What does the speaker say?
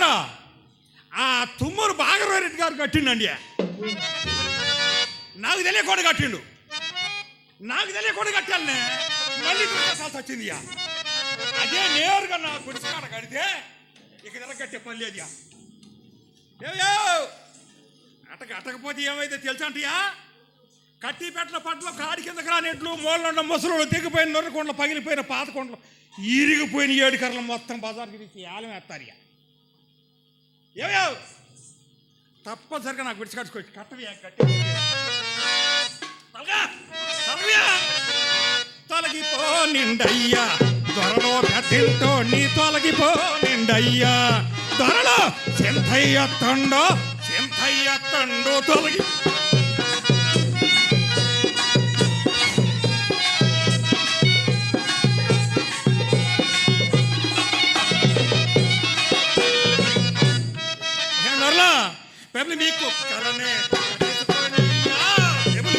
చూసారా ఆ తుమ్మూరు బాగరారెడ్డి గారు కట్టిండండి. నాకు తెలియకుండా కట్టిండు. నాకు తెలియకుండా కట్టాలనే మళ్ళీ దొరికేసాల్సి వచ్చింది. అదే నేరుగా నా గుడిసెకాడ కడితే ఇక కట్టే పని లేదు. అటకపోతే ఏమైతే తెలుసా అంటయా, కట్టి పెట్టిన పట్ల కాడి కిందకి రానెట్లు మూలనున్న ముసలు తెగిపోయిన నొర్రకొండలు పగిలిపోయిన పాతకొండలు ఇరిగిపోయిన ఏడుకర్రలు మొత్తం బజార్కి తీసి ఆలం వేస్తారు. ఏమో తప్పనిసరిగా నాకు విడిచికట్టుకోవచ్చు. కట్టవియా కట్టి తొలగిపో నిండయ్యా త్వరలో పెద్దింటో నీ తొలగిపో నిండయ్యా త్వరలో చింతయ్య తండో తొలగి పెద్ద మీకు కరనే